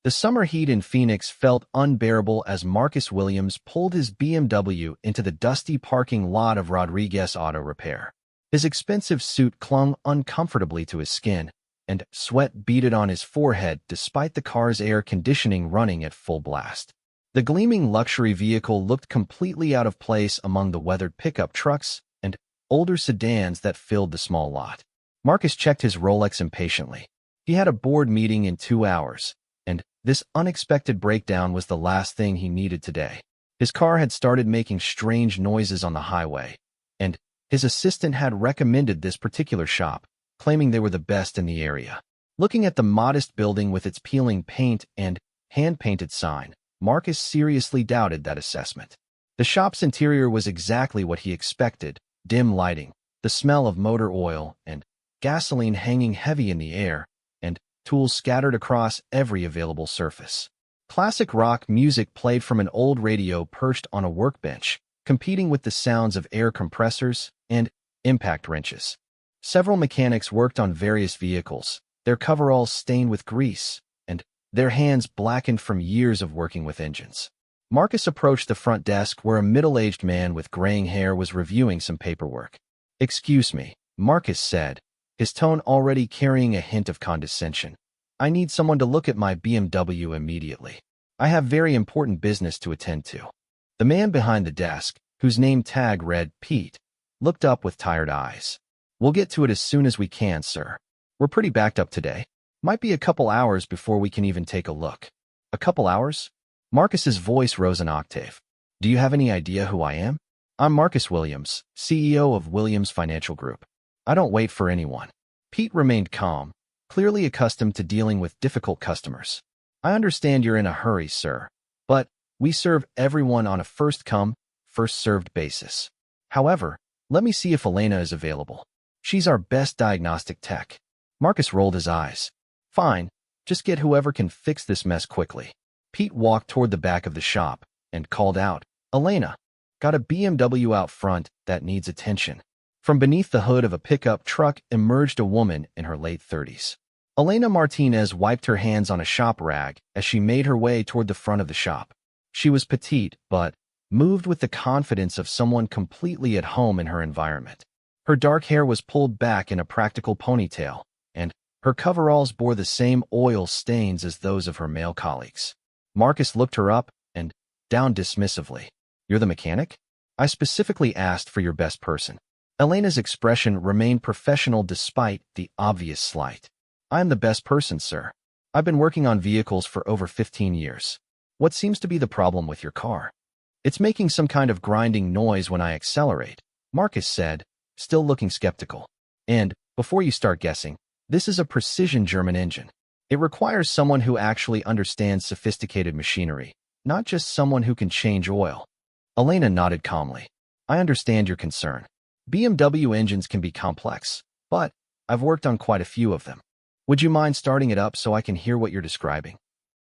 The summer heat in Phoenix felt unbearable as Marcus Williams pulled his BMW into the dusty parking lot of Rodriguez Auto Repair. His expensive suit clung uncomfortably to his skin, and sweat beaded on his forehead despite the car's air conditioning running at full blast. The gleaming luxury vehicle looked completely out of place among the weathered pickup trucks and older sedans that filled the small lot. Marcus checked his Rolex impatiently. He had a board meeting in 2 hours, and this unexpected breakdown was the last thing he needed today. His car had started making strange noises on the highway, and his assistant had recommended this particular shop, claiming they were the best in the area. Looking at the modest building with its peeling paint and hand-painted sign, Marcus seriously doubted that assessment. The shop's interior was exactly what he expected: dim lighting, the smell of motor oil, and gasoline hanging heavy in the air, and tools scattered across every available surface. Classic rock music played from an old radio perched on a workbench, competing with the sounds of air compressors and impact wrenches. Several mechanics worked on various vehicles, their coveralls stained with grease, and their hands blackened from years of working with engines. Marcus approached the front desk where a middle-aged man with graying hair was reviewing some paperwork. "Excuse me," Marcus said, his tone already carrying a hint of condescension. "I need someone to look at my BMW immediately. I have very important business to attend to." The man behind the desk, whose name tag read Pete, looked up with tired eyes. "We'll get to it as soon as we can, sir. We're pretty backed up today. Might be a couple hours before we can even take a look." "A couple hours?" Marcus's voice rose an octave. "Do you have any idea who I am? I'm Marcus Williams, CEO of Williams Financial Group. I don't wait for anyone." Pete remained calm, clearly accustomed to dealing with difficult customers. "I understand you're in a hurry, sir, but we serve everyone on a first-come, first-served basis. However, let me see if Elena is available. She's our best diagnostic tech." Marcus rolled his eyes. "Fine, just get whoever can fix this mess quickly." Pete walked toward the back of the shop and called out, "Elena, got a BMW out front that needs attention." From beneath the hood of a pickup truck emerged a woman in her late 30s. Elena Martinez wiped her hands on a shop rag as she made her way toward the front of the shop. She was petite, but moved with the confidence of someone completely at home in her environment. Her dark hair was pulled back in a practical ponytail, and her coveralls bore the same oil stains as those of her male colleagues. Marcus looked her up and down dismissively. "You're the mechanic? I specifically asked for your best person." Elena's expression remained professional despite the obvious slight. "I'm the best person, sir. I've been working on vehicles for over 15 years. What seems to be the problem with your car?" "It's making some kind of grinding noise when I accelerate," Marcus said, still looking skeptical. "And, before you start guessing, this is a precision German engine. It requires someone who actually understands sophisticated machinery, not just someone who can change oil." Elena nodded calmly. "I understand your concern. BMW engines can be complex, but I've worked on quite a few of them. Would you mind starting it up so I can hear what you're describing?"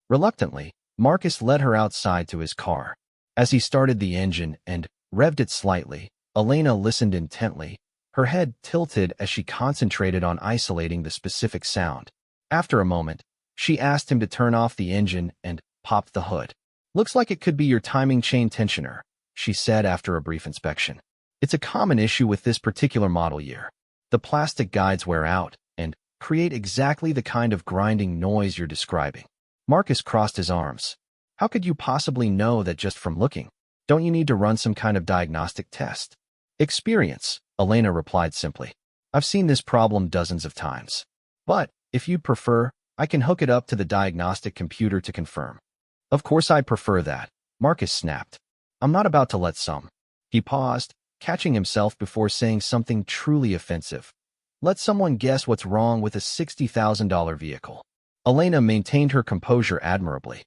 Reluctantly, Marcus led her outside to his car. As he started the engine and revved it slightly, Elena listened intently, her head tilted as she concentrated on isolating the specific sound. After a moment, she asked him to turn off the engine and popped the hood. "Looks like it could be your timing chain tensioner," she said after a brief inspection. "It's a common issue with this particular model year. The plastic guides wear out and create exactly the kind of grinding noise you're describing." Marcus crossed his arms. "How could you possibly know that just from looking? Don't you need to run some kind of diagnostic test?" "Experience," Elena replied simply. "I've seen this problem dozens of times. But, if you'd prefer, I can hook it up to the diagnostic computer to confirm." "Of course I'd prefer that," Marcus snapped. "I'm not about to let some—" He paused, catching himself before saying something truly offensive. "Let someone guess what's wrong with a $60,000 vehicle." Elena maintained her composure admirably.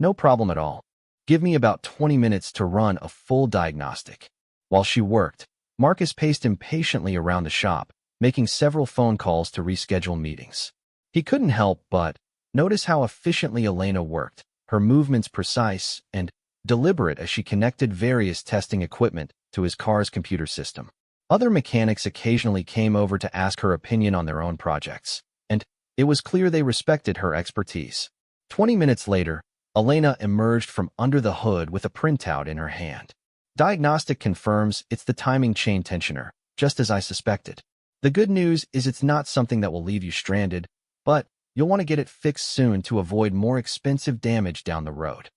"No problem at all. Give me about 20 minutes to run a full diagnostic." While she worked, Marcus paced impatiently around the shop, making several phone calls to reschedule meetings. He couldn't help but notice how efficiently Elena worked, her movements precise and deliberate as she connected various testing equipment to his car's computer system. Other mechanics occasionally came over to ask her opinion on their own projects, and it was clear they respected her expertise. 20 minutes later, Elena emerged from under the hood with a printout in her hand. Diagnostic confirms it's the timing chain tensioner, just as I suspected. The good news is it's not something that will leave you stranded, but you'll want to get it fixed soon to avoid more expensive damage down the road.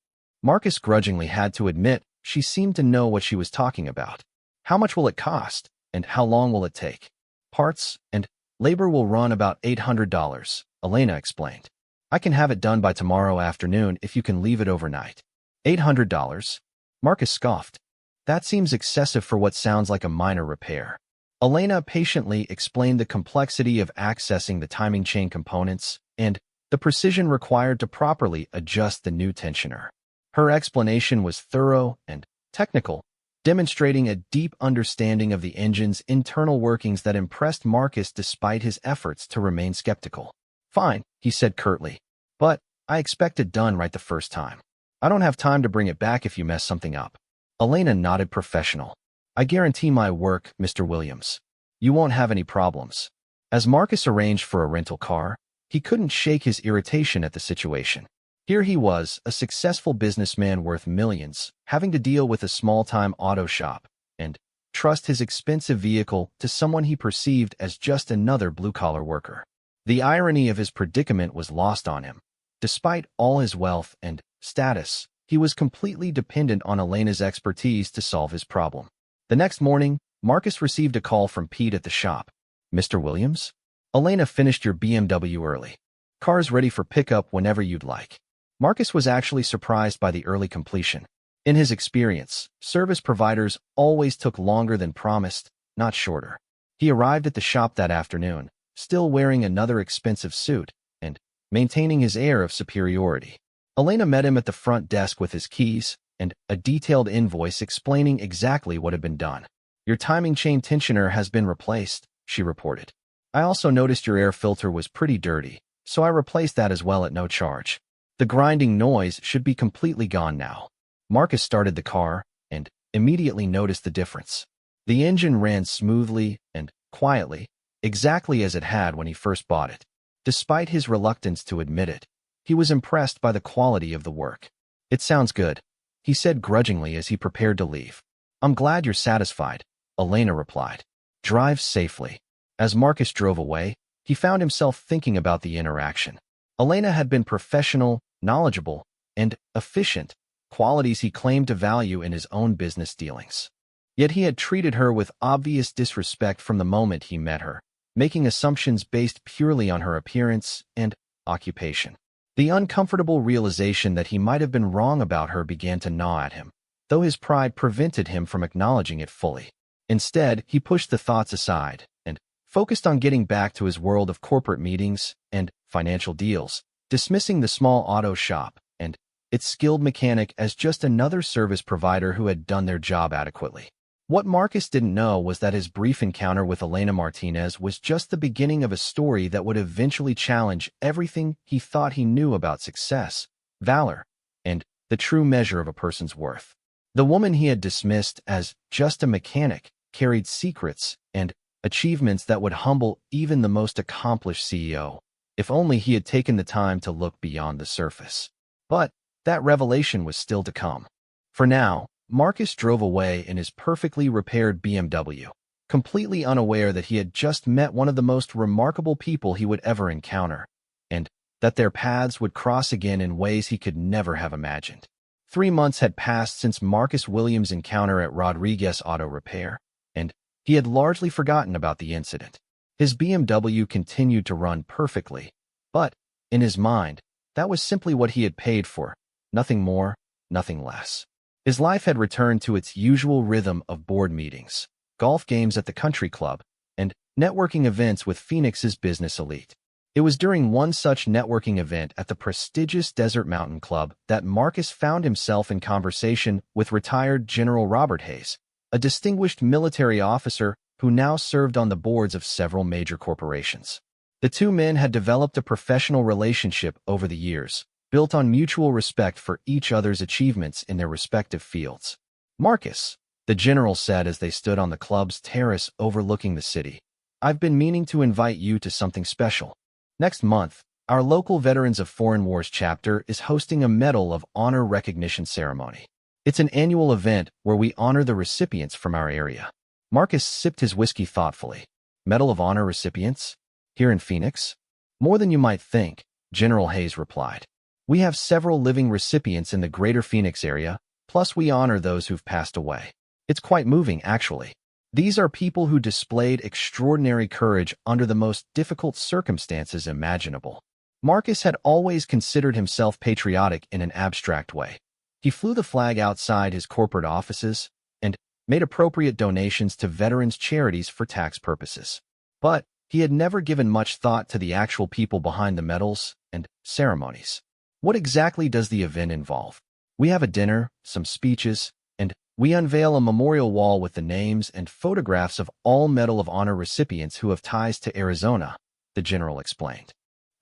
Marcus grudgingly had to admit she seemed to know what she was talking about. How much will it cost, and how long will it take? Parts and labor will run about $800, Elena explained. I can have it done by tomorrow afternoon if you can leave it overnight. $800? Marcus scoffed. That seems excessive for what sounds like a minor repair. Elena patiently explained the complexity of accessing the timing chain components and the precision required to properly adjust the new tensioner. Her explanation was thorough and technical, demonstrating a deep understanding of the engine's internal workings that impressed Marcus despite his efforts to remain skeptical. Fine, he said curtly, but I expect it done right the first time. I don't have time to bring it back if you mess something up. Elena nodded professional. I guarantee my work, Mr. Williams. You won't have any problems. As Marcus arranged for a rental car, he couldn't shake his irritation at the situation. Here he was, a successful businessman worth millions, having to deal with a small-time auto shop and trust his expensive vehicle to someone he perceived as just another blue-collar worker. The irony of his predicament was lost on him. Despite all his wealth and status, he was completely dependent on Elena's expertise to solve his problem. The next morning, Marcus received a call from Pete at the shop. Mr. Williams? Elena finished your BMW early. Car's ready for pickup whenever you'd like. Marcus was actually surprised by the early completion. In his experience, service providers always took longer than promised, not shorter. He arrived at the shop that afternoon, still wearing another expensive suit and maintaining his air of superiority. Elena met him at the front desk with his keys and a detailed invoice explaining exactly what had been done. Your timing chain tensioner has been replaced, she reported. I also noticed your air filter was pretty dirty, so I replaced that as well at no charge. The grinding noise should be completely gone now. Marcus started the car and immediately noticed the difference. The engine ran smoothly and quietly, exactly as it had when he first bought it. Despite his reluctance to admit it, he was impressed by the quality of the work. It sounds good, he said grudgingly as he prepared to leave. I'm glad you're satisfied, Elena replied. Drive safely. As Marcus drove away, he found himself thinking about the interaction. Elena had been professional, knowledgeable, and efficient, qualities he claimed to value in his own business dealings. Yet he had treated her with obvious disrespect from the moment he met her, making assumptions based purely on her appearance and occupation. The uncomfortable realization that he might have been wrong about her began to gnaw at him, though his pride prevented him from acknowledging it fully. Instead, he pushed the thoughts aside and focused on getting back to his world of corporate meetings and financial deals, dismissing the small auto shop and its skilled mechanic as just another service provider who had done their job adequately. What Marcus didn't know was that his brief encounter with Elena Martinez was just the beginning of a story that would eventually challenge everything he thought he knew about success, valor, and the true measure of a person's worth. The woman he had dismissed as just a mechanic carried secrets and achievements that would humble even the most accomplished CEO, if only he had taken the time to look beyond the surface. But that revelation was still to come. For now, Marcus drove away in his perfectly repaired BMW, completely unaware that he had just met one of the most remarkable people he would ever encounter, and that their paths would cross again in ways he could never have imagined. 3 months had passed since Marcus Williams' encounter at Rodriguez Auto Repair, and he had largely forgotten about the incident. His BMW continued to run perfectly, but, in his mind, that was simply what he had paid for, nothing more, nothing less. His life had returned to its usual rhythm of board meetings, golf games at the country club, and networking events with Phoenix's business elite. It was during one such networking event at the prestigious Desert Mountain Club that Marcus found himself in conversation with retired General Robert Hayes, a distinguished military officer who now served on the boards of several major corporations. The two men had developed a professional relationship over the years, built on mutual respect for each other's achievements in their respective fields. Marcus, the general said as they stood on the club's terrace overlooking the city, I've been meaning to invite you to something special. Next month, Our local Veterans of Foreign Wars chapter is hosting a Medal of Honor recognition ceremony. It's an annual event where we honor the recipients from our area. Marcus sipped his whiskey thoughtfully. Medal of Honor recipients? Here in Phoenix? More than you might think, General Hayes replied. We have several living recipients in the greater Phoenix area, plus we honor those who've passed away. It's quite moving, actually. These are people who displayed extraordinary courage under the most difficult circumstances imaginable. Marcus had always considered himself patriotic in an abstract way. He flew the flag outside his corporate offices and made appropriate donations to veterans' charities for tax purposes. But he had never given much thought to the actual people behind the medals and ceremonies. What exactly does the event involve? We have a dinner, some speeches, and we unveil a memorial wall with the names and photographs of all Medal of Honor recipients who have ties to Arizona, the general explained.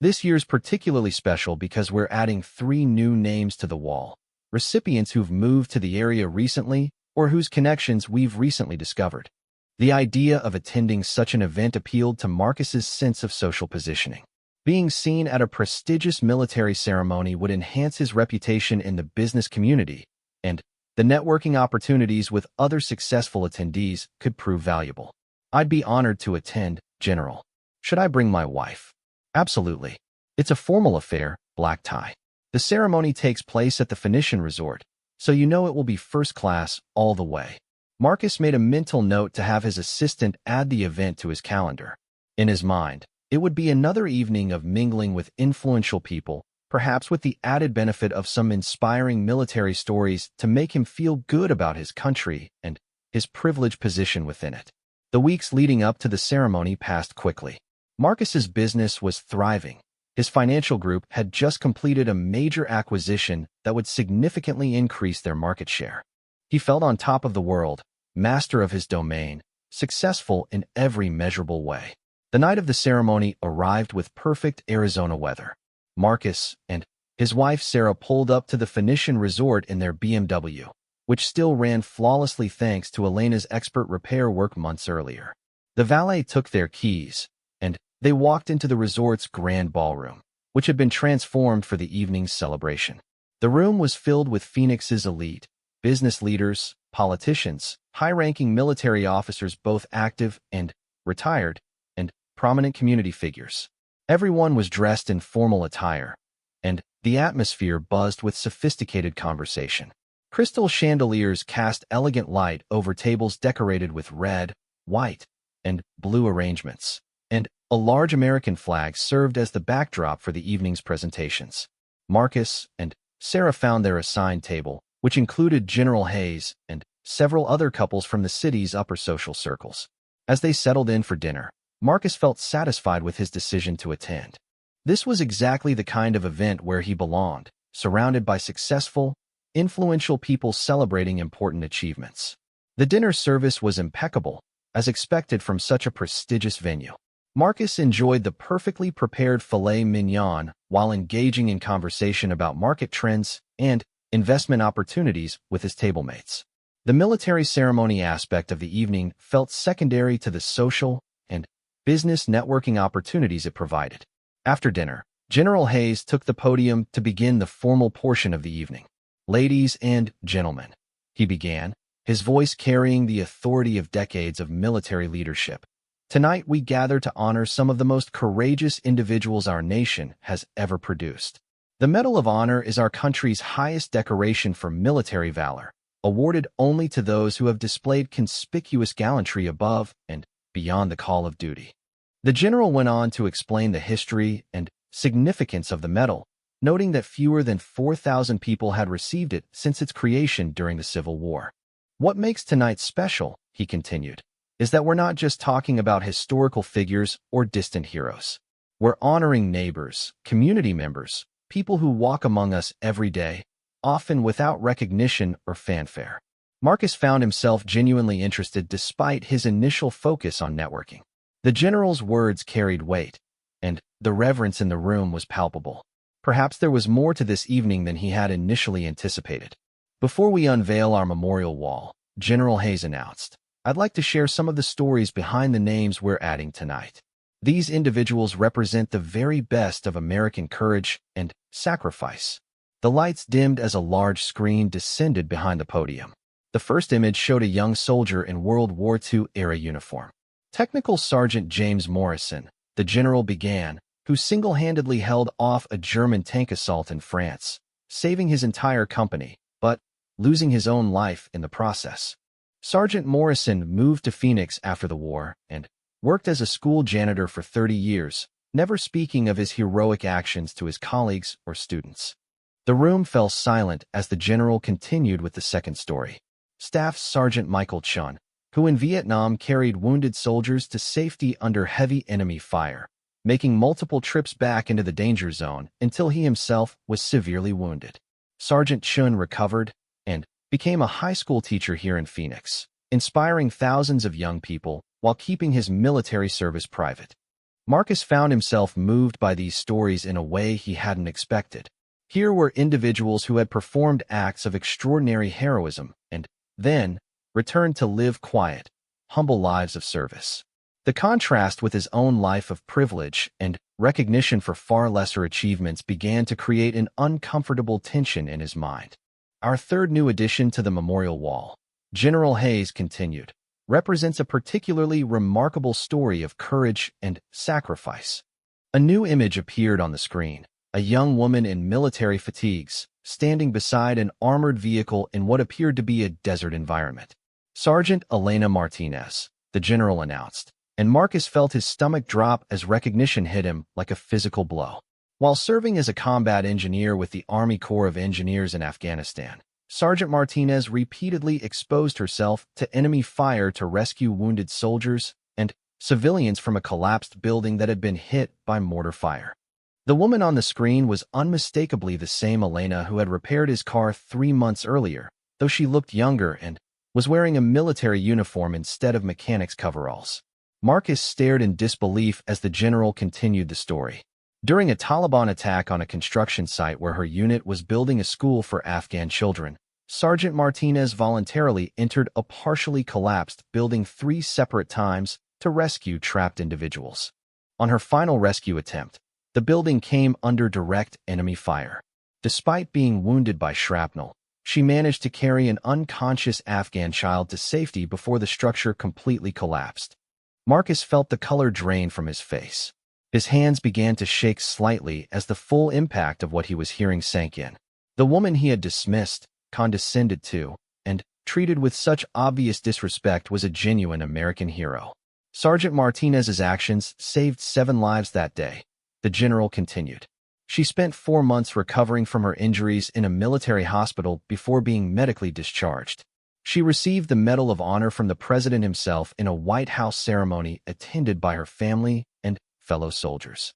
This year's particularly special because we're adding 3 new names to the wall, recipients who've moved to the area recently or whose connections we've recently discovered. The idea of attending such an event appealed to Marcus's sense of social positioning. Being seen at a prestigious military ceremony would enhance his reputation in the business community, and the networking opportunities with other successful attendees could prove valuable. I'd be honored to attend, General. Should I bring my wife? Absolutely. It's a formal affair, black tie. The ceremony takes place at the Phoenician Resort, so you know it will be first class all the way. Marcus made a mental note to have his assistant add the event to his calendar. In his mind, it would be another evening of mingling with influential people, perhaps with the added benefit of some inspiring military stories to make him feel good about his country and his privileged position within it. The weeks leading up to the ceremony passed quickly. Marcus's business was thriving. His financial group had just completed a major acquisition that would significantly increase their market share. He felt on top of the world, master of his domain, successful in every measurable way. The night of the ceremony arrived with perfect Arizona weather. Marcus and his wife Sarah pulled up to the Phoenician Resort in their BMW, which still ran flawlessly thanks to Elena's expert repair work months earlier. The valet took their keys, and they walked into the resort's grand ballroom, which had been transformed for the evening's celebration. The room was filled with Phoenix's elite, business leaders, politicians, high-ranking military officers both active and retired, and prominent community figures. Everyone was dressed in formal attire, and the atmosphere buzzed with sophisticated conversation. Crystal chandeliers cast elegant light over tables decorated with red, white, and blue arrangements, and a large American flag served as the backdrop for the evening's presentations. Marcus and Sarah found their assigned table, which included General Hayes and several other couples from the city's upper social circles. As they settled in for dinner, Marcus felt satisfied with his decision to attend. This was exactly the kind of event where he belonged, surrounded by successful, influential people celebrating important achievements. The dinner service was impeccable, as expected from such a prestigious venue. Marcus enjoyed the perfectly prepared filet mignon while engaging in conversation about market trends and investment opportunities with his tablemates. The military ceremony aspect of the evening felt secondary to the social and business networking opportunities it provided. After dinner, General Hayes took the podium to begin the formal portion of the evening. "Ladies and gentlemen," he began, his voice carrying the authority of decades of military leadership. "Tonight we gather to honor some of the most courageous individuals our nation has ever produced. The Medal of Honor is our country's highest decoration for military valor, awarded only to those who have displayed conspicuous gallantry above and beyond the call of duty." The general went on to explain the history and significance of the medal, noting that fewer than 4,000 people had received it since its creation during the Civil War. "What makes tonight special," he continued, "is that we're not just talking about historical figures or distant heroes. We're honoring neighbors, community members, people who walk among us every day, often without recognition or fanfare." Marcus found himself genuinely interested despite his initial focus on networking. The general's words carried weight, and the reverence in the room was palpable. Perhaps there was more to this evening than he had initially anticipated. "Before we unveil our memorial wall," General Hayes announced, "I'd like to share some of the stories behind the names we're adding tonight. These individuals represent the very best of American courage and sacrifice. The lights dimmed as a large screen descended behind the podium. The first image showed a young soldier in World War II-era uniform. Technical Sergeant James Morrison, the general began, who single-handedly held off a German tank assault in France, saving his entire company, but losing his own life in the process. Sergeant Morrison moved to Phoenix after the war and worked as a school janitor for 30 years, never speaking of his heroic actions to his colleagues or students. The room fell silent as the general continued with the second story. Staff Sergeant Michael Chun, who in Vietnam carried wounded soldiers to safety under heavy enemy fire, making multiple trips back into the danger zone until he himself was severely wounded. Sergeant Chun recovered and became a high school teacher here in Phoenix, inspiring thousands of young people while keeping his military service private. Marcus found himself moved by these stories in a way he hadn't expected. Here were individuals who had performed acts of extraordinary heroism and then returned to live quiet, humble lives of service. The contrast with his own life of privilege and recognition for far lesser achievements began to create an uncomfortable tension in his mind. Our third new addition to the memorial wall, General Hayes continued, represents a particularly remarkable story of courage and sacrifice. A new image appeared on the screen, a young woman in military fatigues, standing beside an armored vehicle in what appeared to be a desert environment. Sergeant Elena Martinez, the general announced, and Marcus felt his stomach drop as recognition hit him like a physical blow. While serving as a combat engineer with the Army Corps of Engineers in Afghanistan, Sergeant Martinez repeatedly exposed herself to enemy fire to rescue wounded soldiers and civilians from a collapsed building that had been hit by mortar fire. The woman on the screen was unmistakably the same Elena who had repaired his car 3 months earlier, though she looked younger and was wearing a military uniform instead of mechanic's coveralls. Marcus stared in disbelief as the general continued the story. During a Taliban attack on a construction site where her unit was building a school for Afghan children, Sergeant Martinez voluntarily entered a partially collapsed building 3 separate times to rescue trapped individuals. On her final rescue attempt, the building came under direct enemy fire. Despite being wounded by shrapnel, she managed to carry an unconscious Afghan child to safety before the structure completely collapsed. Marcus felt the color drain from his face. His hands began to shake slightly as the full impact of what he was hearing sank in. The woman he had dismissed, condescended to, and treated with such obvious disrespect was a genuine American hero. Sergeant Martinez's actions saved 7 lives that day, the general continued. She spent 4 months recovering from her injuries in a military hospital before being medically discharged. She received the Medal of Honor from the President himself in a White House ceremony attended by her family and fellow soldiers.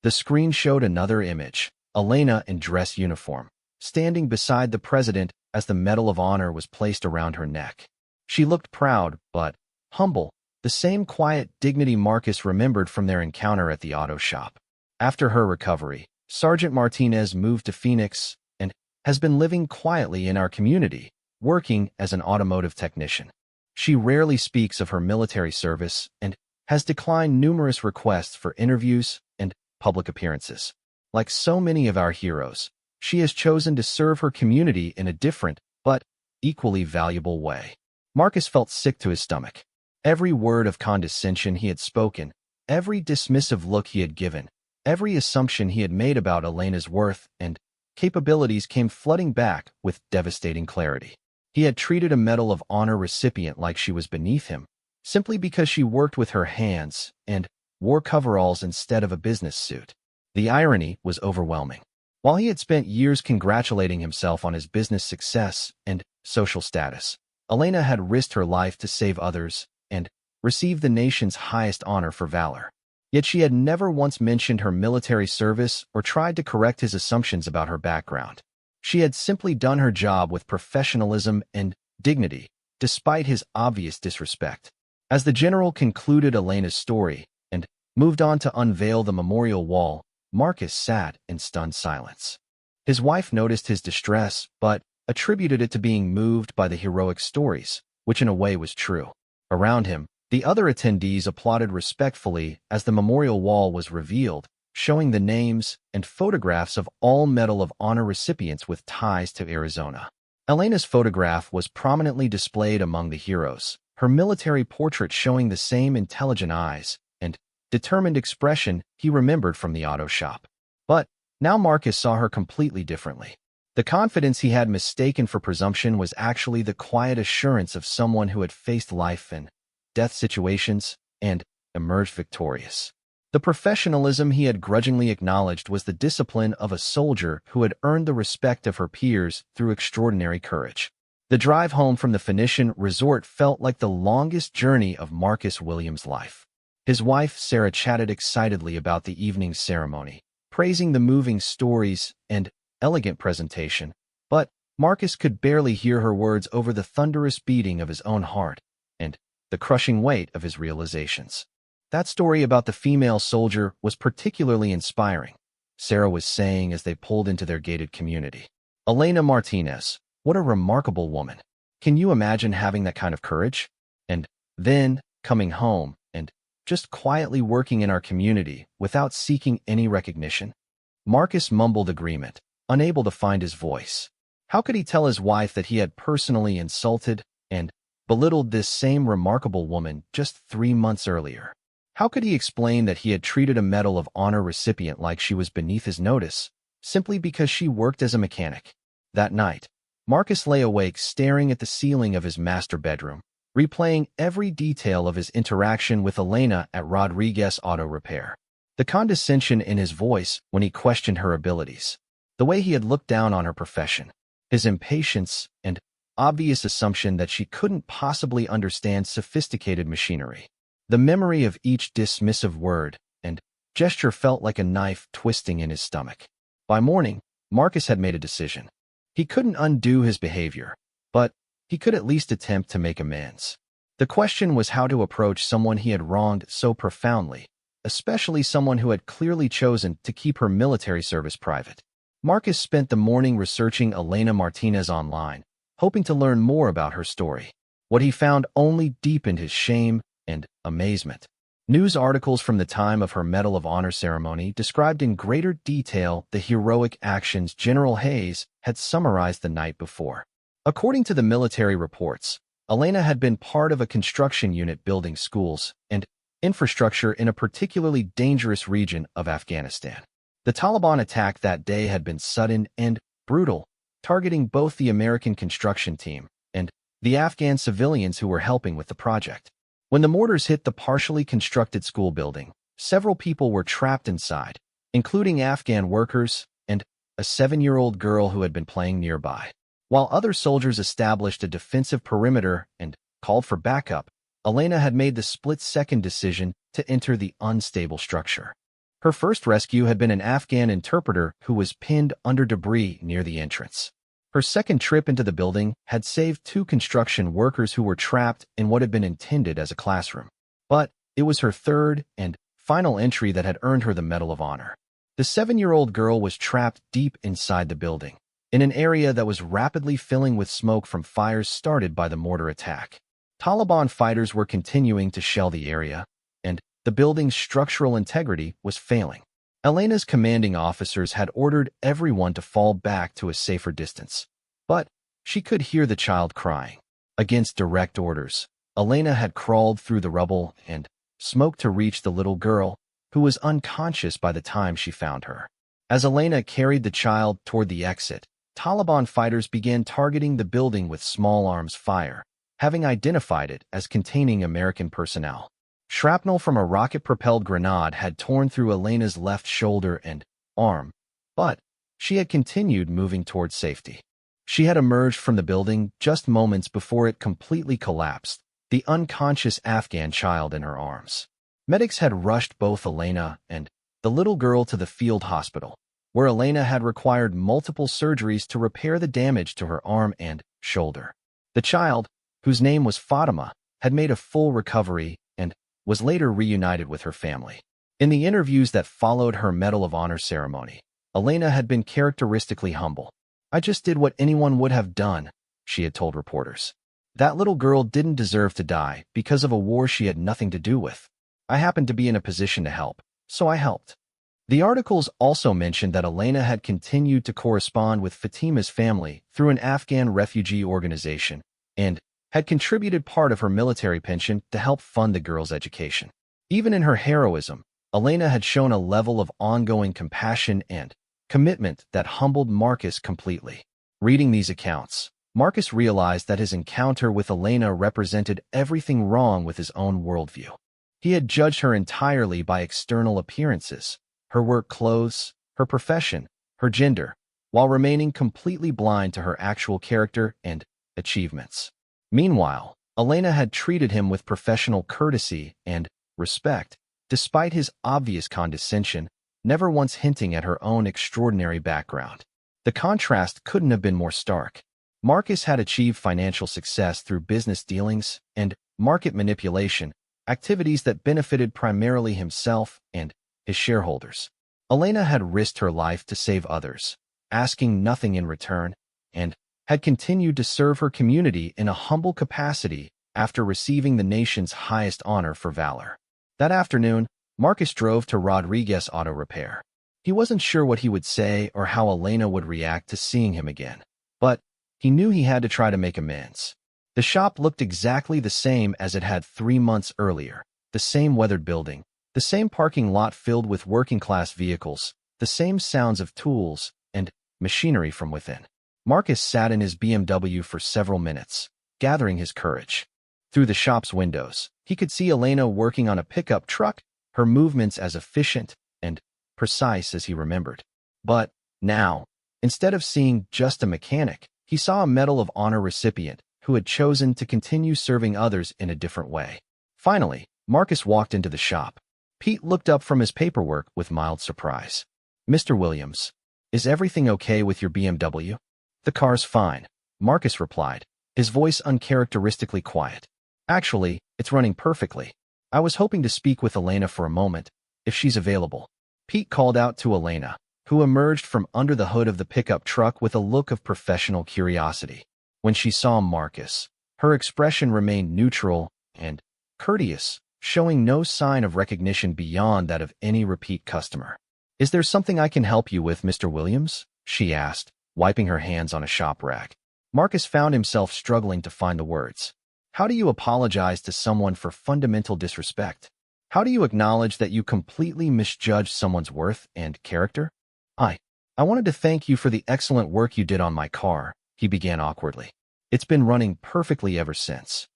The screen showed another image, Elena in dress uniform, standing beside the President as the Medal of Honor was placed around her neck. She looked proud, but humble, the same quiet dignity Marcus remembered from their encounter at the auto shop. After her recovery, Sergeant Martinez moved to Phoenix and has been living quietly in our community, working as an automotive technician. She rarely speaks of her military service and has declined numerous requests for interviews and public appearances. Like so many of our heroes, she has chosen to serve her community in a different, but equally valuable way. Marcus felt sick to his stomach. Every word of condescension he had spoken, every dismissive look he had given, every assumption he had made about Elena's worth and capabilities came flooding back with devastating clarity. He had treated a Medal of Honor recipient like she was beneath him, simply because she worked with her hands and wore coveralls instead of a business suit. The irony was overwhelming. While he had spent years congratulating himself on his business success and social status, Elena had risked her life to save others and received the nation's highest honor for valor. Yet she had never once mentioned her military service or tried to correct his assumptions about her background. She had simply done her job with professionalism and dignity, despite his obvious disrespect. As the general concluded Elena's story and moved on to unveil the memorial wall, Marcus sat in stunned silence. His wife noticed his distress, but attributed it to being moved by the heroic stories, which in a way was true. Around him, The other attendees applauded respectfully as the memorial wall was revealed, showing the names and photographs of all Medal of Honor recipients with ties to Arizona. Elena's photograph was prominently displayed among the heroes, her military portrait showing the same intelligent eyes and determined expression he remembered from the auto shop. But now Marcus saw her completely differently. The confidence he had mistaken for presumption was actually the quiet assurance of someone who had faced life and death situations and emerged victorious. The professionalism he had grudgingly acknowledged was the discipline of a soldier who had earned the respect of her peers through extraordinary courage. The drive home from the Phoenician resort felt like the longest journey of Marcus Williams' life. His wife, Sarah, chatted excitedly about the evening's ceremony, praising the moving stories and elegant presentation, but Marcus could barely hear her words over the thunderous beating of his own heart and the crushing weight of his realizations. That story about the female soldier was particularly inspiring, Sarah was saying as they pulled into their gated community. Elena Martinez, what a remarkable woman. Can you imagine having that kind of courage? And then coming home and just quietly working in our community without seeking any recognition? Marcus mumbled agreement, unable to find his voice. How could he tell his wife that he had personally insulted and belittled this same remarkable woman just 3 months earlier? How could he explain that he had treated a Medal of Honor recipient like she was beneath his notice, simply because she worked as a mechanic? That night, Marcus lay awake staring at the ceiling of his master bedroom, replaying every detail of his interaction with Elena at Rodriguez Auto Repair. The condescension in his voice when he questioned her abilities, the way he had looked down on her profession, his impatience and obvious assumption that she couldn't possibly understand sophisticated machinery. The memory of each dismissive word and gesture felt like a knife twisting in his stomach. By morning, Marcus had made a decision. He couldn't undo his behavior, but he could at least attempt to make amends. The question was how to approach someone he had wronged so profoundly, especially someone who had clearly chosen to keep her military service private. Marcus spent the morning researching Elena Martinez online, hoping to learn more about her story. What he found only deepened his shame and amazement. News articles from the time of her Medal of Honor ceremony described in greater detail the heroic actions General Hayes had summarized the night before. According to the military reports, Elena had been part of a construction unit building schools and infrastructure in a particularly dangerous region of Afghanistan. The Taliban attack that day had been sudden and brutal, targeting both the American construction team and the Afghan civilians who were helping with the project. When the mortars hit the partially constructed school building, several people were trapped inside, including Afghan workers and a 7-year-old girl who had been playing nearby. While other soldiers established a defensive perimeter and called for backup, Elena had made the split-second decision to enter the unstable structure. Her first rescue had been an Afghan interpreter who was pinned under debris near the entrance. Her second trip into the building had saved 2 construction workers who were trapped in what had been intended as a classroom. But it was her third and final entry that had earned her the Medal of Honor. The 7-year-old girl was trapped deep inside the building, in an area that was rapidly filling with smoke from fires started by the mortar attack. Taliban fighters were continuing to shell the area, and the building's structural integrity was failing. Elena's commanding officers had ordered everyone to fall back to a safer distance, but she could hear the child crying. Against direct orders, Elena had crawled through the rubble and smoke to reach the little girl, who was unconscious by the time she found her. As Elena carried the child toward the exit, Taliban fighters began targeting the building with small arms fire, having identified it as containing American personnel. Shrapnel from a rocket-propelled grenade had torn through Elena's left shoulder and arm, but she had continued moving towards safety. She had emerged from the building just moments before it completely collapsed, the unconscious Afghan child in her arms. Medics had rushed both Elena and the little girl to the field hospital, where Elena had required multiple surgeries to repair the damage to her arm and shoulder. The child, whose name was Fatima, had made a full recovery and was later reunited with her family. In the interviews that followed her Medal of Honor ceremony, Elena had been characteristically humble. "I just did what anyone would have done," she had told reporters. That little girl didn't deserve to die because of a war she had nothing to do with. I happened to be in a position to help, so I helped. The articles also mentioned that Elena had continued to correspond with Fatima's family through an Afghan refugee organization and had contributed part of her military pension to help fund the girl's education. Even in her heroism, Elena had shown a level of ongoing compassion and commitment that humbled Marcus completely. Reading these accounts, Marcus realized that his encounter with Elena represented everything wrong with his own worldview. He had judged her entirely by external appearances, her work clothes, her profession, her gender, while remaining completely blind to her actual character and achievements. Meanwhile, Elena had treated him with professional courtesy and respect, despite his obvious condescension, never once hinting at her own extraordinary background. The contrast couldn't have been more stark. Marcus had achieved financial success through business dealings and market manipulation, activities that benefited primarily himself and his shareholders. Elena had risked her life to save others, asking nothing in return, and had continued to serve her community in a humble capacity after receiving the nation's highest honor for valor. That afternoon, Marcus drove to Rodriguez Auto Repair. He wasn't sure what he would say or how Elena would react to seeing him again, but he knew he had to try to make amends. The shop looked exactly the same as it had 3 months earlier, the same weathered building, the same parking lot filled with working-class vehicles, the same sounds of tools and machinery from within. Marcus sat in his BMW for several minutes, gathering his courage. Through the shop's windows, he could see Elena working on a pickup truck, her movements as efficient and precise as he remembered. But now, instead of seeing just a mechanic, he saw a Medal of Honor recipient who had chosen to continue serving others in a different way. Finally, Marcus walked into the shop. Pete looked up from his paperwork with mild surprise. "Mr. Williams, is everything okay with your BMW?" "The car's fine," Marcus replied, his voice uncharacteristically quiet. "Actually, it's running perfectly. I was hoping to speak with Elena for a moment, if she's available." Pete called out to Elena, who emerged from under the hood of the pickup truck with a look of professional curiosity. When she saw Marcus, her expression remained neutral and courteous, showing no sign of recognition beyond that of any repeat customer. "Is there something I can help you with, Mr. Williams?" she asked, wiping her hands on a shop rack. Marcus found himself struggling to find the words. How do you apologize to someone for fundamental disrespect? How do you acknowledge that you completely misjudged someone's worth and character? I wanted to thank you for the excellent work you did on my car," he began awkwardly. "It's been running perfectly ever since."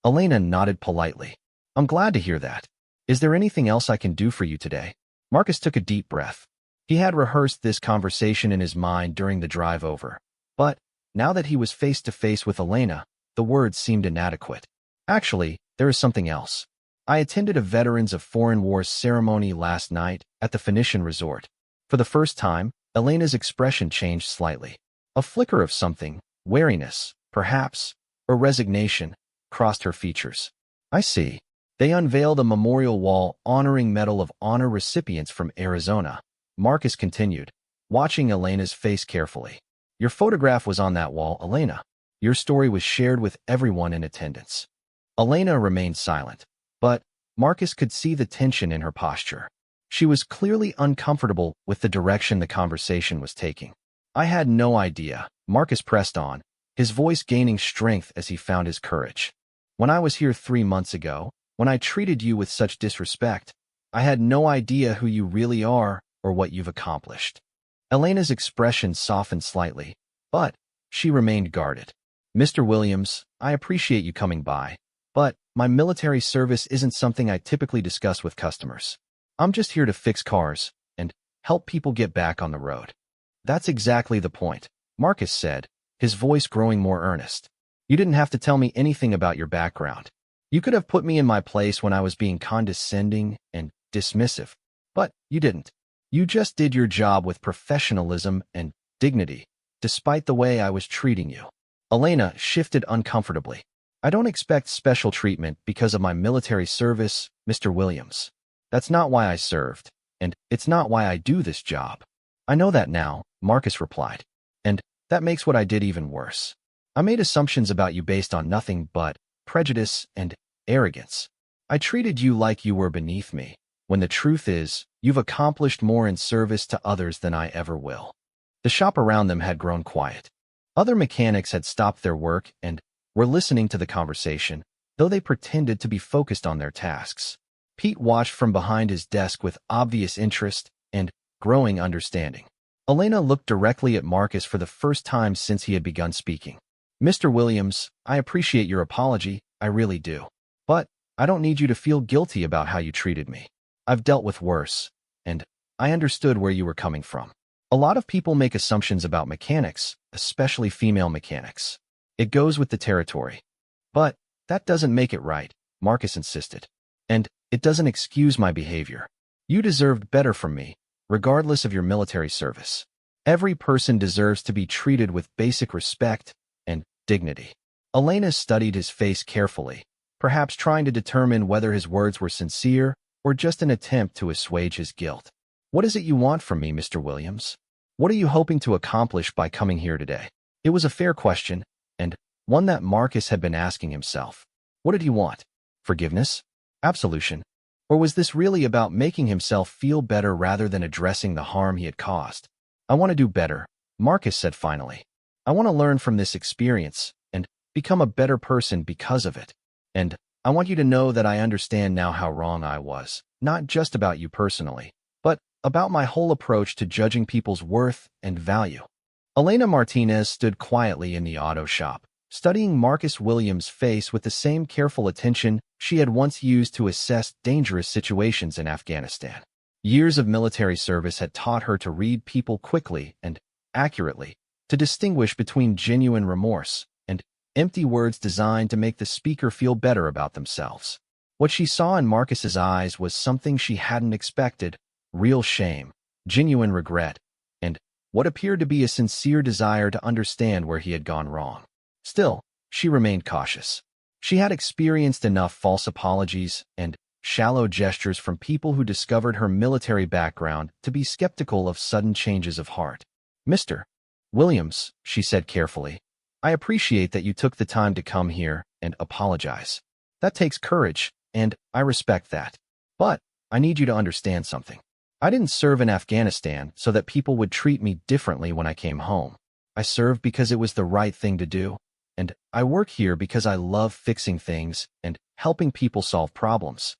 Elena nodded politely. "I'm glad to hear that. Is there anything else I can do for you today?" Marcus took a deep breath. He had rehearsed this conversation in his mind during the drive over, but now that he was face to face with Elena, the words seemed inadequate. "Actually, there is something else. I attended a Veterans of Foreign Wars ceremony last night at the Phoenician resort." For the first time, Elena's expression changed slightly. A flicker of something, wariness, perhaps, or resignation, crossed her features. "I see. They unveiled a memorial wall honoring Medal of Honor recipients from Arizona," Marcus continued, watching Elena's face carefully. "Your photograph was on that wall, Elena. Your story was shared with everyone in attendance." Elena remained silent, but Marcus could see the tension in her posture. She was clearly uncomfortable with the direction the conversation was taking. "I had no idea," Marcus pressed on, his voice gaining strength as he found his courage. "When I was here 3 months ago, when I treated you with such disrespect, I had no idea who you really are or what you've accomplished." Elena's expression softened slightly, but she remained guarded. "Mr. Williams, I appreciate you coming by, but my military service isn't something I typically discuss with customers. I'm just here to fix cars and help people get back on the road." "That's exactly the point," Marcus said, his voice growing more earnest. "You didn't have to tell me anything about your background. You could have put me in my place when I was being condescending and dismissive, but you didn't. You just did your job with professionalism and dignity, despite the way I was treating you." Elena shifted uncomfortably. "I don't expect special treatment because of my military service, Mr. Williams. That's not why I served, and it's not why I do this job." "I know that now," Marcus replied, "and that makes what I did even worse." I made assumptions about you based on nothing but prejudice and arrogance. I treated you like you were beneath me, when the truth is, you've accomplished more in service to others than I ever will." The shop around them had grown quiet. Other mechanics had stopped their work and were listening to the conversation, though they pretended to be focused on their tasks. Pete watched from behind his desk with obvious interest and growing understanding. Elena looked directly at Marcus for the first time since he had begun speaking. "Mr. Williams, I appreciate your apology, I really do. But I don't need you to feel guilty about how you treated me. I've dealt with worse, and I understood where you were coming from. A lot of people make assumptions about mechanics, especially female mechanics. It goes with the territory. But that doesn't make it right," Marcus insisted. "And it doesn't excuse my behavior. You deserved better from me, regardless of your military service. Every person deserves to be treated with basic respect and dignity." Elena studied his face carefully, perhaps trying to determine whether his words were sincere or just an attempt to assuage his guilt. "What is it you want from me, Mr. Williams? What are you hoping to accomplish by coming here today?" It was a fair question, and one that Marcus had been asking himself. What did he want? Forgiveness? Absolution? Or was this really about making himself feel better rather than addressing the harm he had caused? "I want to do better," Marcus said finally. "I want to learn from this experience and become a better person because of it. And I want you to know that I understand now how wrong I was, not just about you personally, but about my whole approach to judging people's worth and value." Elena Martinez stood quietly in the auto shop, studying Marcus Williams' face with the same careful attention she had once used to assess dangerous situations in Afghanistan. Years of military service had taught her to read people quickly and accurately, to distinguish between genuine remorse and empty words designed to make the speaker feel better about themselves. What she saw in Marcus's eyes was something she hadn't expected: real shame, genuine regret, and what appeared to be a sincere desire to understand where he had gone wrong. Still, she remained cautious. She had experienced enough false apologies and shallow gestures from people who discovered her military background to be skeptical of sudden changes of heart. "Mr. Williams," she said carefully, "I appreciate that you took the time to come here and apologize. That takes courage, and I respect that. But I need you to understand something. I didn't serve in Afghanistan so that people would treat me differently when I came home. I served because it was the right thing to do, and I work here because I love fixing things and helping people solve problems."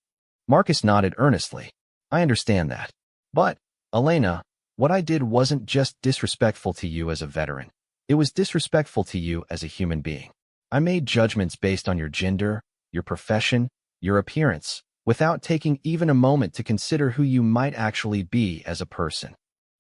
Marcus nodded earnestly. "I understand that. But, Elena, what I did wasn't just disrespectful to you as a veteran. It was disrespectful to you as a human being. I made judgments based on your gender, your profession, your appearance, without taking even a moment to consider who you might actually be as a person."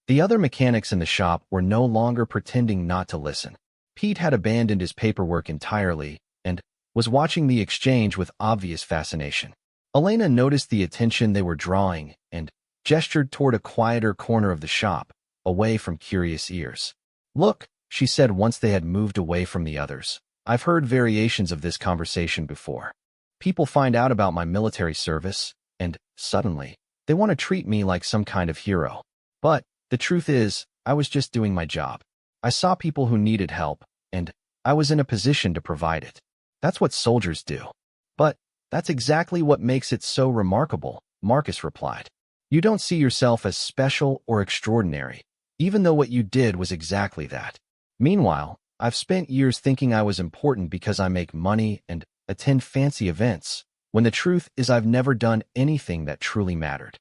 The other mechanics in the shop were no longer pretending not to listen. Pete had abandoned his paperwork entirely and was watching the exchange with obvious fascination. Elena noticed the attention they were drawing and gestured toward a quieter corner of the shop, away from curious ears. "Look," she said once they had moved away from the others, "I've heard variations of this conversation before. People find out about my military service, and suddenly, they want to treat me like some kind of hero. But the truth is, I was just doing my job. I saw people who needed help, and I was in a position to provide it. That's what soldiers do." "But that's exactly what makes it so remarkable," Marcus replied. "You don't see yourself as special or extraordinary, even though what you did was exactly that. Meanwhile, I've spent years thinking I was important because I make money and attend fancy events, when the truth is I've never done anything that truly mattered."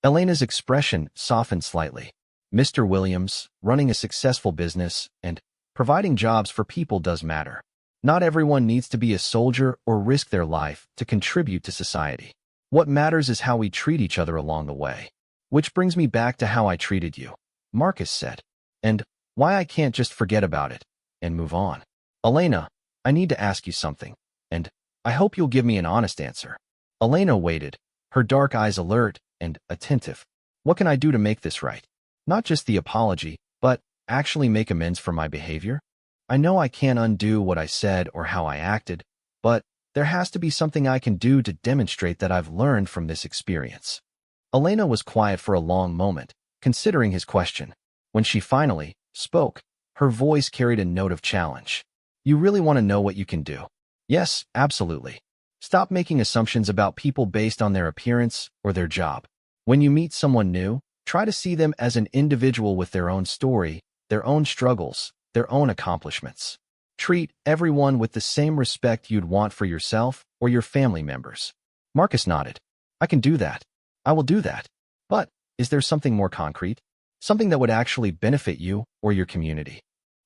Elena's expression softened slightly. "Mr. Williams, running a successful business and providing jobs for people does matter. Not everyone needs to be a soldier or risk their life to contribute to society. What matters is how we treat each other along the way. Which brings me back to how I treated you," Marcus said, "and why I can't just forget about it and move on. Elena, I need to ask you something, and I hope you'll give me an honest answer." Elena waited, her dark eyes alert and attentive. "What can I do to make this right? Not just the apology, but actually make amends for my behavior? I know I can't undo what I said or how I acted, but there has to be something I can do to demonstrate that I've learned from this experience." Elena was quiet for a long moment, considering his question. When she finally spoke, her voice carried a note of challenge. You really want to know what you can do? Yes, absolutely. Stop making assumptions about people based on their appearance or their job. When you meet someone new, try to see them as an individual with their own story, their own struggles, their own accomplishments. Treat everyone with the same respect you'd want for yourself or your family members. Marcus nodded. I can do that. I will do that. But is there something more concrete? Something that would actually benefit you or your community?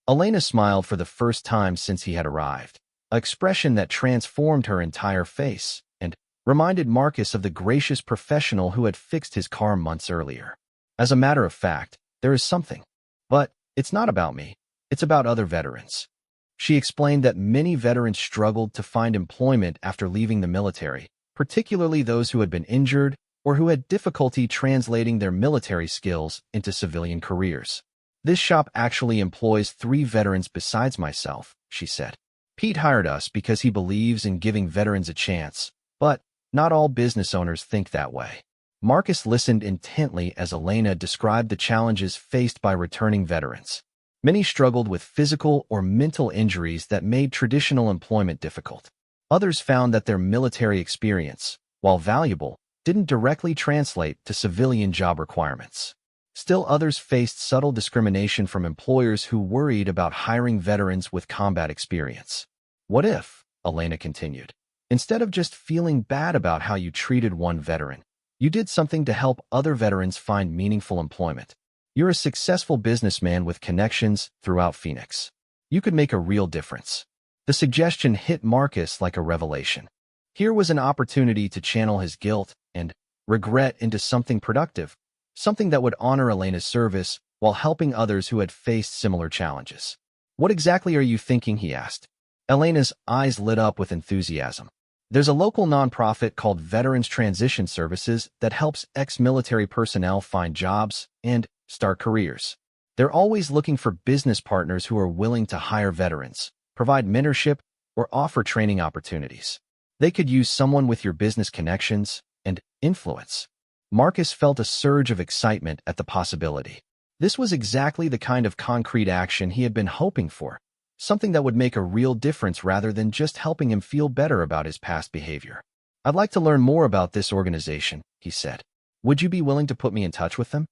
Elena smiled for the first time since he had arrived, an expression that transformed her entire face and reminded Marcus of the gracious professional who had fixed his car months earlier. As a matter of fact, there is something. But it's not about me. It's about other veterans. She explained that many veterans struggled to find employment after leaving the military, particularly those who had been injured or who had difficulty translating their military skills into civilian careers. This shop actually employs 3 veterans besides myself, she said. Pete hired us because he believes in giving veterans a chance, but not all business owners think that way. Marcus listened intently as Elena described the challenges faced by returning veterans. Many struggled with physical or mental injuries that made traditional employment difficult. Others found that their military experience, while valuable, didn't directly translate to civilian job requirements. Still others faced subtle discrimination from employers who worried about hiring veterans with combat experience. What if, Elena continued, instead of just feeling bad about how you treated one veteran, you did something to help other veterans find meaningful employment? You're a successful businessman with connections throughout Phoenix. You could make a real difference. The suggestion hit Marcus like a revelation. Here was an opportunity to channel his guilt and regret into something productive, something that would honor Elena's service while helping others who had faced similar challenges. What exactly are you thinking? He asked. Elena's eyes lit up with enthusiasm. There's a local nonprofit called Veterans Transition Services that helps ex-military personnel find jobs and start careers. They're always looking for business partners who are willing to hire veterans, provide mentorship, or offer training opportunities. They could use someone with your business connections and influence. Marcus felt a surge of excitement at the possibility. This was exactly the kind of concrete action he had been hoping for, something that would make a real difference rather than just helping him feel better about his past behavior. I'd like to learn more about this organization, he said. Would you be willing to put me in touch with them?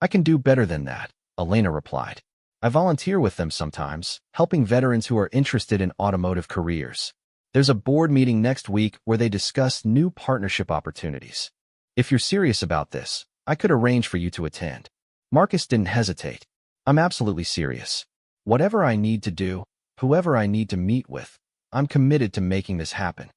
I can do better than that, Elena replied. I volunteer with them sometimes, helping veterans who are interested in automotive careers. There's a board meeting next week where they discuss new partnership opportunities. If you're serious about this, I could arrange for you to attend. Marcus didn't hesitate. I'm absolutely serious. Whatever I need to do, whoever I need to meet with, I'm committed to making this happen.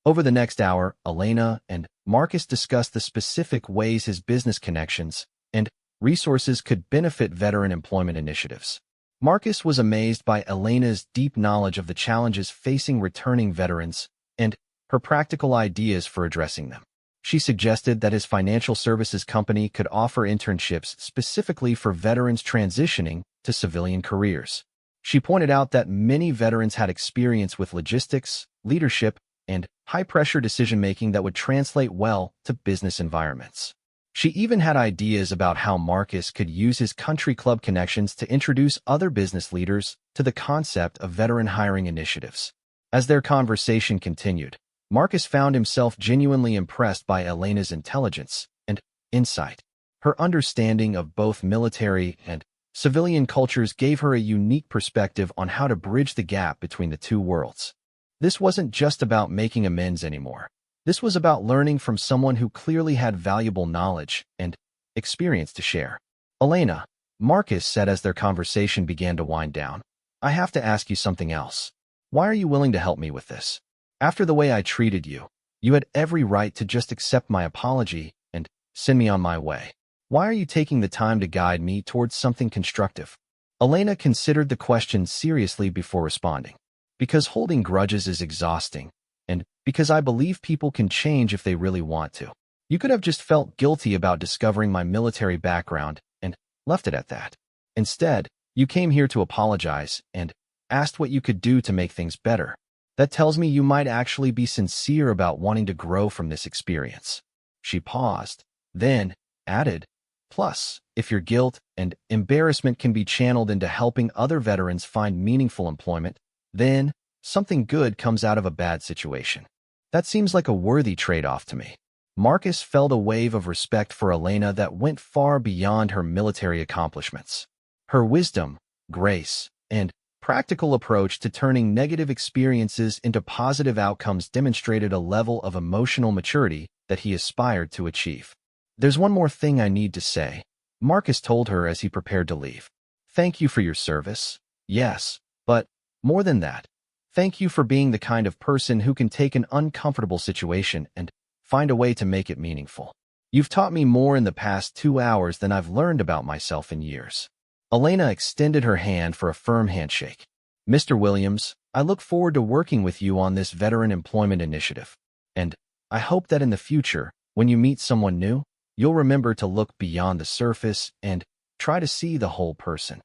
Over the next hour, Elena and Marcus discussed the specific ways his business connections and resources could benefit veteran employment initiatives. Marcus was amazed by Elena's deep knowledge of the challenges facing returning veterans and her practical ideas for addressing them. She suggested that his financial services company could offer internships specifically for veterans transitioning to civilian careers. She pointed out that many veterans had experience with logistics, leadership, and high-pressure decision-making that would translate well to business environments. She even had ideas about how Marcus could use his country club connections to introduce other business leaders to the concept of veteran hiring initiatives. As their conversation continued, Marcus found himself genuinely impressed by Elena's intelligence and insight. Her understanding of both military and civilian cultures gave her a unique perspective on how to bridge the gap between the two worlds. This wasn't just about making amends anymore. This was about learning from someone who clearly had valuable knowledge and experience to share. Elena, Marcus said as their conversation began to wind down, I have to ask you something else. Why are you willing to help me with this? After the way I treated you, you had every right to just accept my apology and send me on my way. Why are you taking the time to guide me towards something constructive? Elena considered the question seriously before responding. Because holding grudges is exhausting, and because I believe people can change if they really want to. You could have just felt guilty about discovering my military background and left it at that. Instead, you came here to apologize and asked what you could do to make things better. That tells me you might actually be sincere about wanting to grow from this experience. She paused, then added, plus, if your guilt and embarrassment can be channeled into helping other veterans find meaningful employment, then something good comes out of a bad situation. That seems like a worthy trade-off to me. Marcus felt a wave of respect for Elena that went far beyond her military accomplishments. Her wisdom, grace, and practical approach to turning negative experiences into positive outcomes demonstrated a level of emotional maturity that he aspired to achieve. "There's one more thing I need to say," Marcus told her as he prepared to leave. "Thank you for your service. Yes, but more than that, thank you for being the kind of person who can take an uncomfortable situation and find a way to make it meaningful. You've taught me more in the past 2 hours than I've learned about myself in years." Elena extended her hand for a firm handshake. "Mr. Williams, I look forward to working with you on this veteran employment initiative. And I hope that in the future, when you meet someone new, you'll remember to look beyond the surface and try to see the whole person."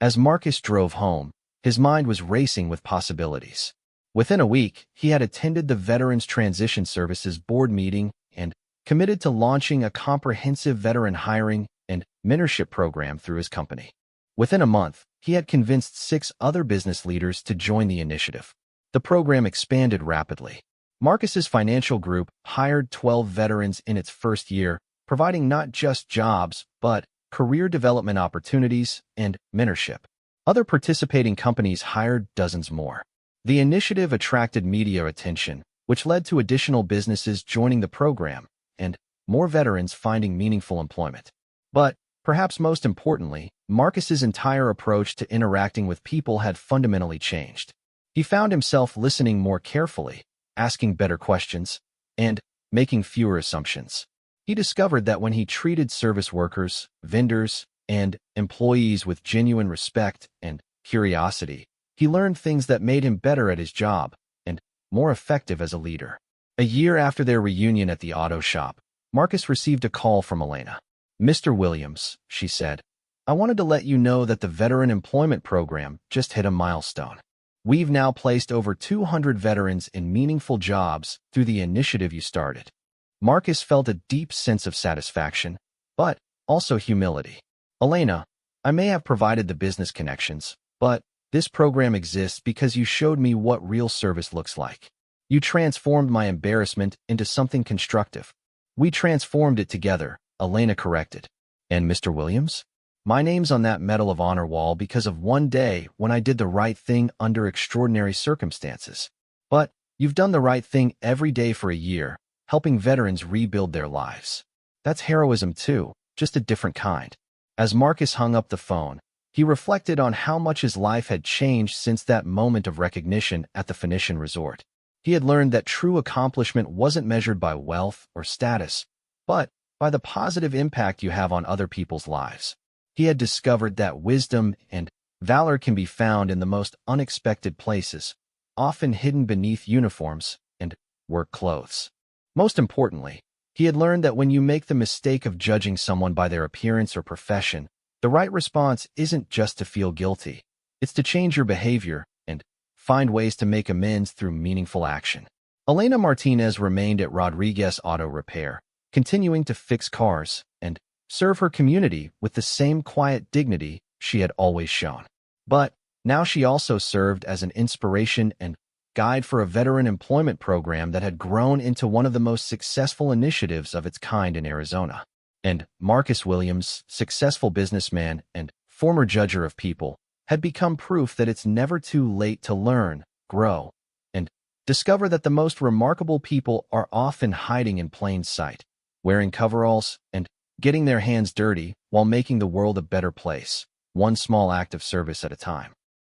As Marcus drove home, his mind was racing with possibilities. Within a week, he had attended the Veterans Transition Services Board meeting and committed to launching a comprehensive veteran hiring and mentorship program through his company. Within a month, he had convinced 6 other business leaders to join the initiative. The program expanded rapidly. Marcus's financial group hired 12 veterans in its first year, providing not just jobs, but career development opportunities and mentorship. Other participating companies hired dozens more. The initiative attracted media attention, which led to additional businesses joining the program and more veterans finding meaningful employment. But perhaps most importantly, Marcus's entire approach to interacting with people had fundamentally changed. He found himself listening more carefully, asking better questions, and making fewer assumptions. He discovered that when he treated service workers, vendors, and employees with genuine respect and curiosity, he learned things that made him better at his job and more effective as a leader. A year after their reunion at the auto shop, Marcus received a call from Elena. "Mr. Williams," she said, "I wanted to let you know that the Veteran Employment Program just hit a milestone. We've now placed over 200 veterans in meaningful jobs through the initiative you started." Marcus felt a deep sense of satisfaction, but also humility. "Elena, I may have provided the business connections, but this program exists because you showed me what real service looks like. You transformed my embarrassment into something constructive." "We transformed it together," Elena corrected. "And Mr. Williams? My name's on that Medal of Honor wall because of one day when I did the right thing under extraordinary circumstances. But you've done the right thing every day for a year, helping veterans rebuild their lives. That's heroism too, just a different kind." As Marcus hung up the phone, he reflected on how much his life had changed since that moment of recognition at the Phoenician resort. He had learned that true accomplishment wasn't measured by wealth or status, but by the positive impact you have on other people's lives. He had discovered that wisdom and valor can be found in the most unexpected places, often hidden beneath uniforms and work clothes. Most importantly, he had learned that when you make the mistake of judging someone by their appearance or profession, the right response isn't just to feel guilty. It's to change your behavior and find ways to make amends through meaningful action. Elena Martinez remained at Rodriguez Auto Repair, continuing to fix cars and serve her community with the same quiet dignity she had always shown. But now she also served as an inspiration and guide for a veteran employment program that had grown into one of the most successful initiatives of its kind in Arizona. And Marcus Williams, successful businessman and former judger of people, had become proof that it's never too late to learn, grow, and discover that the most remarkable people are often hiding in plain sight, wearing coveralls and getting their hands dirty while making the world a better place, one small act of service at a time.